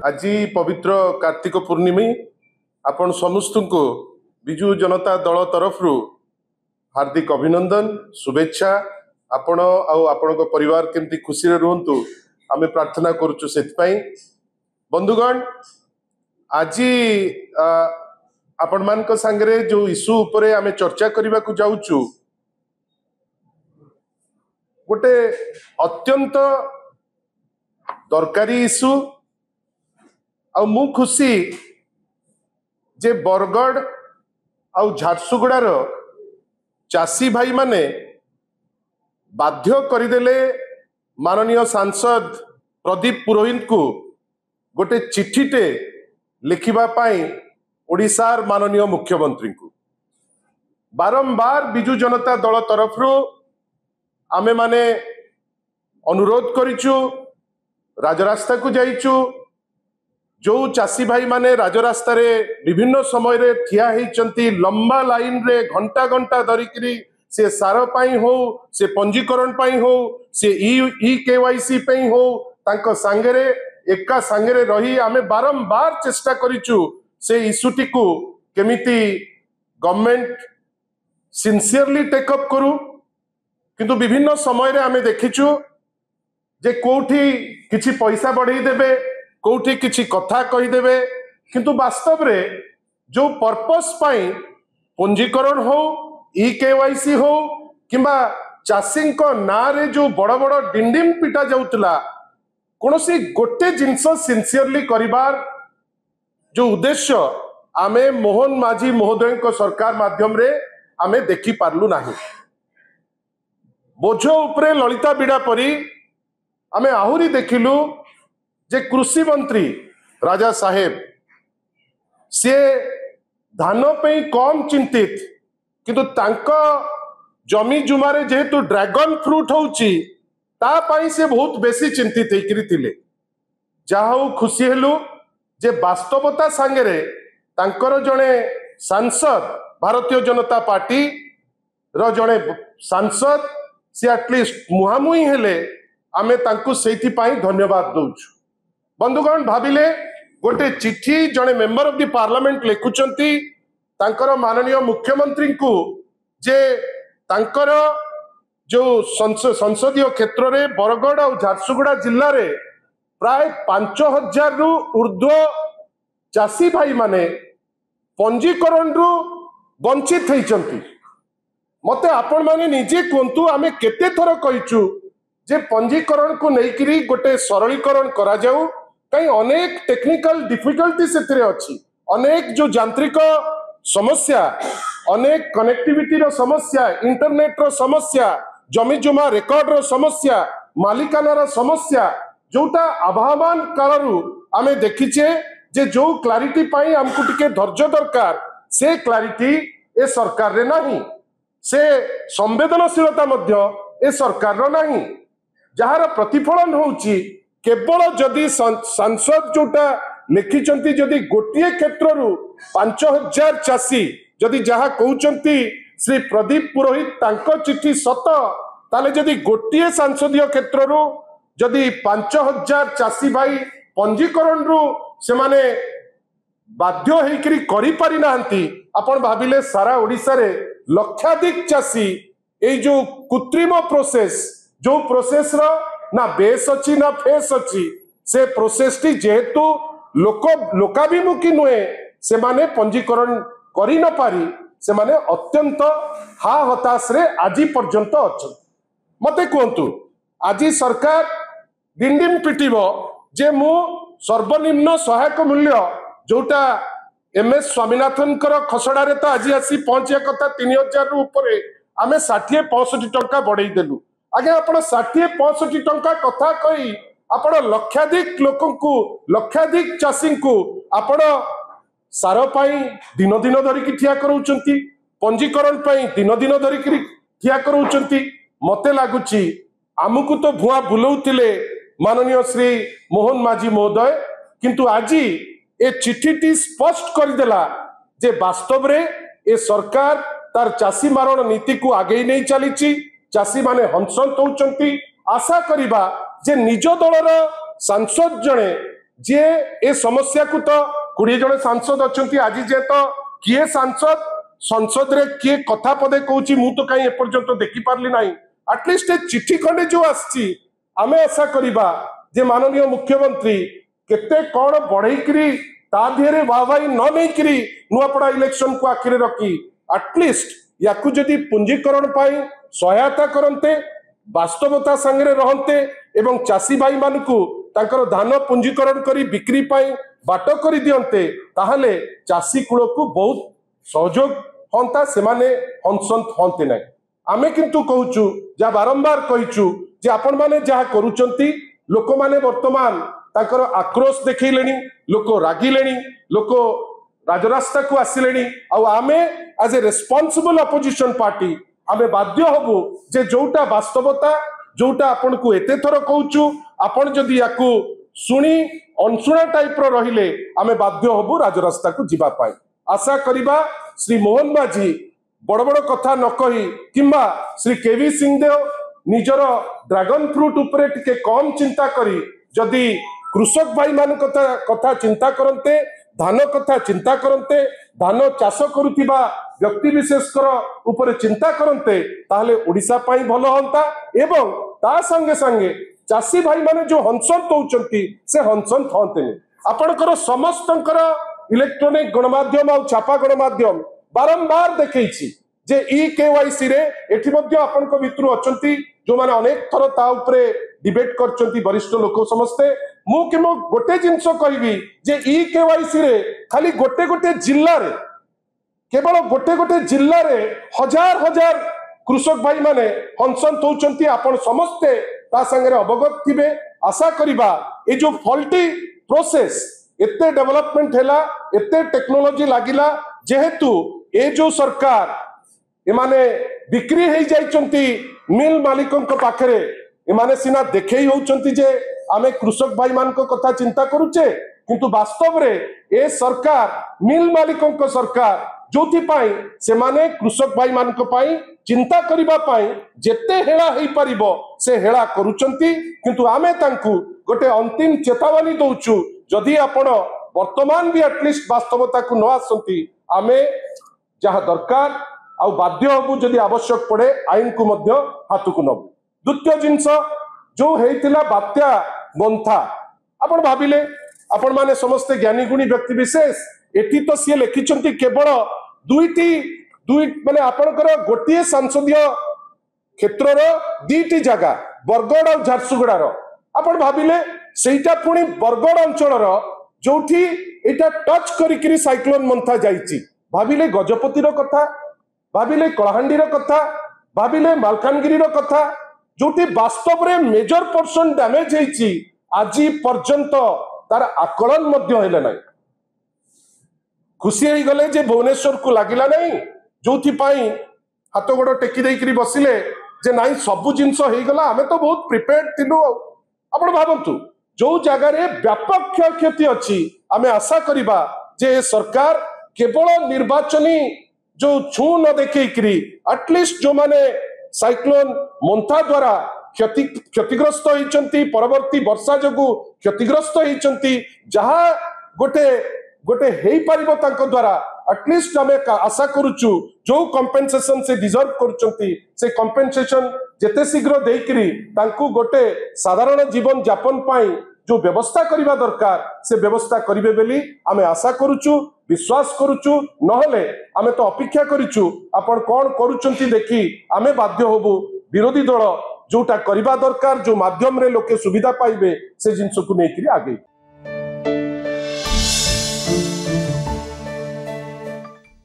आज पवित्र कार्तिक पूर्णिमा आपण समस्त को विजु जनता दल तरफ हार्दिक अभिनंदन शुभेच्छा। आपण आपण परिवार केमती खुशी रुहतु आम प्रार्थना करुचु से बंधुगण आज आपण मान सांगे जो इश्यू उपरे आम चर्चा करने को जाऊचु गोटे अत्यंत दरकारी इश्यू आ मु खुशी जे बरगढ़ आ झारसुगुड़ार चाषी भाई माने बाध्य करदेले माननीय सांसद प्रदीप पुरोहित को गोटे चिठीटे लिखिबा पाई ओडिशार माननीय मुख्यमंत्री को बारंबार विजु जनता दल तरफ आमे माने अनुरोध करिचु राजरास्ता को जाइचु जो चाषी भाई माने राजरास्ता रे विभिन्न समय रे ठिया होइचंती लंबा लाइन रे घंटा घंटा धरिकरी से सार पाई हो से पंजीकरण पाई हो से ई केवाईसी पाई हो तांको सांगरे एका सांगरे रही आमे बारंबार चेष्टा करिचु से इश्यूटी को केमिति गवर्नमेंट सिंसियरली टेकअप करू किंतु विभिन्न समय रे आमे देखिचु जे कोठी किछि पैसा बढ़ाई देबे कोठी किछि कथा कही देबे किंतु वास्तव रे जो पर्पस पाई पंजीकरण हो ई केवाईसी हो किंबा चाषी ना रे जो बड़ बड़ डिंडिम पिटा जाउतला कोनोसी गोटे जिंस सिंसियरली करिबार जो उद्देश्य आमे मोहन माझी महोदय को सरकार माध्यम रे आमे देखि पारलु नाही। बोझ उपरे ललिता बिड़ा परी आमे आहुरी देखिलु जे कृषि मंत्री राजा साहेब से धान पे कम चिंतित किंतु तांको जमी जुमारे जेहेतु ड्रैगन फ्रूट होउची ता पाई से बहुत बेसी चिंतित हेकरी थिले। जाहु खुशी हेलु जे वास्तवता सांगरे तांकर जने सांसद भारतीय जनता पार्टी रो जने सांसद से एटलिस्ट मुहामुही हेले आमे तांकु सेठी पाई धन्यवाद दउछु। बंधुगण भाविले गोटे चिठी जने मेंबर ऑफ द पार्लियामेंट लिखुचंती तांकर माननीय मुख्यमंत्री को जे तांकर जो संसदीय क्षेत्र रे बरगढ़ और झारसुगुड़ा जिल्ला रे प्राय 5000 रु ऊर्ध्व चाषी भाई माने पंजीकरण रु वंचित होइचंती। मते आपण माने निजे कोंतु आमे केते थर कहिचु जे पंजीकरण को लेकिरी गोटे सरलीकरण करा जाऊ कहीं अनेक टेक्निकल डिफिकल्टी से अच्छी अनेक जो यांत्रिक समस्या अनेक कनेक्टिविटी रो समस्या इंटरनेट रो समस्या जमी जुमा रेकर्ड रो समस्या मालिकाना रो समस्या जोटा आभावान कालरू आमे देखिचे जे जो क्लारिटी पाई हमको टिके धैर्य दरकार से क्लारिटी ए सरकार रे नहीं से संवेदनशीलता मध्य ए सरकार रो नहीं जार प्रतिफलन होउची केवल जदि सांसद जोटा लिखिचंती जदि गोटे क्षेत्र रु 5000 चाषी जदि जहा कहउचंती श्री प्रदीप पुरोहित तांको चिट्ठी सत ताले जदि गोटे सांसदीय क्षेत्र रु जदि 5000 चाषी भाई पंजीकरण रु से माने बाध्य हेकरी करि पारि नांती आपण भाबिले सारा ओडिसा रे लक्षाधिक चाषी ए जो कृत्रिम प्रोसेस जो प्रोसेस रो ना बेस अच्छी ना फेस अच्छी से प्रोसेस टी जेहेतु लोकाभिमुखी नुहे से माने पंजीकरण करि न पारी से माने अत्यंत हा हताश रे आज पर्यंत अच्छा। मते कहतु आज सरकार डिंडिम पिटिबो जे मु सर्वनिम्न सहायक मूल्य जोटा एमएस स्वामीनाथन कर खसड़ा रे तो आज आसी पहुंचे कथा 3000 रु ऊपर आमे 60-65 टंका बढ़ाई देलु। आगे आप 60-65 टंका कथा कही आपण लक्षाधिक लोकंकु लक्षाधिक चाषी को आपण सार पाई दिन दिन धरिकी ठिया कराउचंती पंजीकरण पाई दिन दिन धरिकी ठिया कराउचंती। मते लागुची आमको तो भुआ बुलाउतिले माननीय श्री मोहन माझी महोदय किंतु आज ए चिठीटी स्पष्ट करदेला जे वास्तव रे ए सरकार तार चाषी मारण नीति को आगे नहीं चली चाषी माने हंसंत होउचंती। आशा करिबा जे निज दलर सांसद जने जे ए समस्या को तो 20 जन सांसद अच्छा आज जे तो किए सांसद संसद रे किए कथा पदे कहूँ मु तो कहीं एपर्यंत देखी पार्ली ना एटलिस्ट चिट्ठी खंडे जो आसी आमे आशा करिबा जे माननीय मुख्यमंत्री केते कौन बढ़ई ता देहरे वाहवाई न नहीं नुआपड़ा इलेक्शन को आखिरे रखी एटलिस्ट याकू जदि पुंजीकरण पाई सहायता करते वास्तवता संगे रहते एवं चाषी भाई मानकू तांकर धान पुंजीकरण करी बिक्री पाई बाट कर दियंते ताहले चाषी कूल को बहुत सहयोग हंता से माने हंसंत हंते ना आमे किंतु कहूचु जा बारंबार कहिचु जे आपण माने जहा करूचंती लोक माने वर्तमान तांकर आक्रोश देखैलेनी लोक रागिलेनी लोक राजरास्ता को आसिलेनी आमे as a responsible opposition party आमे बाध्य हबु जे जोटा वास्तवता जोटा आपण को एते थर कहूचु आपण जदि याकू सुनी अनसुना टाइप रो रहिले आमे बाध्य हबु राजरास्ता को जीवा पाई आशा करिबा श्री मोहन माझी बड़ बड़ कथा न कही किंबा श्री केवी सिंहदेव निजर ड्रैगन फ्रूट उपरे टिके कम चिंता करी जदि कृषक भाई मान कथा चिंता करते धान कथा चिंता करते धान चाष करुवा व्यक्ति विशेषकर उपरे चिंता करते ताहले ओडिशा पाई भल हंता एवं ता संगे संगे चाषी भाई माने जो हंसंत होउचंती से हंसंत हंतेनी आपणकर समस्तंकर इलेक्ट्रॉनिक गणमाध्यम और छापा गणमाध्यम बारंबार देखैछि जे ई-केवाईसी रे एठी मध्ये आपनक भितरु अछंती जो माने अनेक थर ता उपरे डिबेट करचंती वरिष्ठ लोक समस्ते मु केमो गोटे जिंस कहबी जे ई-केवाईसी रे खाली गोटे गोटे जिल्ला रे केवल गोटे गोटे जिल्ला रे हजार हजार कृषक भाई माने हंसंत होउचंती आपण समस्ते ता संगे अवगत थिबे आशा करिबा ए जो फॉल्टी प्रोसेस एते डेवलपमेंट हैला एते टेक्नोलॉजी लागिला जेहेतु ए जो सरकार एमाने बिक्री हो जाइचंती मिल मालिकों पाखरे एमाने सिना देखेई होउचंती जे आमे कृषक भाई मान को कथा चिंता करूचे किंतु वास्तव रे ए सरकार मिल मालिकों को सरकार जोथि पाई से माने कृषक भाई मान को पाई चिंता करिबा पाई जेते हेळा हेई परिबो से हेळा करूचंती किंतु आमे तांकू गोटे अंतिम चेतावनी दउचु जदि आपण वर्तमान भी एटलिस्ट वास्तवता को न आसंती आमे जहा दरकार आउ बाध्य हबु जदि आवश्यक पड़े आईन को मध्य हाथ को नबु द्वितीय जिंस जो हेतिला बात्या बंथा आपण भाबिले आपण माने समस्त ज्ञानी गुणी व्यक्ति विशेष एठी तो सी लिखिचंती केवल दुई माने आपणकर गोटिए संसदीय क्षेत्र रो दीटी जगह बरगड़ और झारसुगुड़ा रो आपण भाबिले सेटा पुणी बरगड़ अंचल रो जोठी एटा टच करिकरी साइक्लोन मंथा जाईची भाबिले गजपति रो कथा भाबिले कलाहांडी रो कथा भाबिले मालकानगिरी रो कथा जोटी वास्तव रे मेजर पर्सन डैमेज हेची आज पर्यंत तार आकलन मध्य हेले नै खुशी हो गले जे भुवनेश्वर को लागिला नहीं जोथि पाई हाथ गोड़ टेकी देकरी बसिले जे नाई सबु जिंस हो गला आमे तो बहुत प्रिपेयर्ड थिलु आपण भाबंतु जो जगह रे व्यापक क्षयक्षति अच्छी आमे आशा करिबा जे सरकार केवल निर्वाचनी जो छू न देखिकी एटलिस्ट जो माने साइक्लोन मंथा द्वारा क्षतिग्रस्त होती परवर्ती वर्षा जो क्षतिग्रस्त होती जहा गोटे गोटे हेई पारिबो तांको द्वारा एटलिस्ट आमे आशा करूचु जो कंपेनसेशन से डिजर्व करूचंती से कंपेनसेशन जेते शीघ्र देकरी तांको गोटे साधारण जीवन यापन पाई जो व्यवस्था करबा दरकार से व्यवस्था करिवे बेली आमे आशा करूचु विश्वास करूचु नहले आमे तो अपेक्षा करिचु आपण कोन करूचंती देखी आमे बाध्य होबु विरोधी दल जोटा करबा दरकार जो माध्यम रे लोके सुविधा पाइबे से जिंस को नेकरी आगे।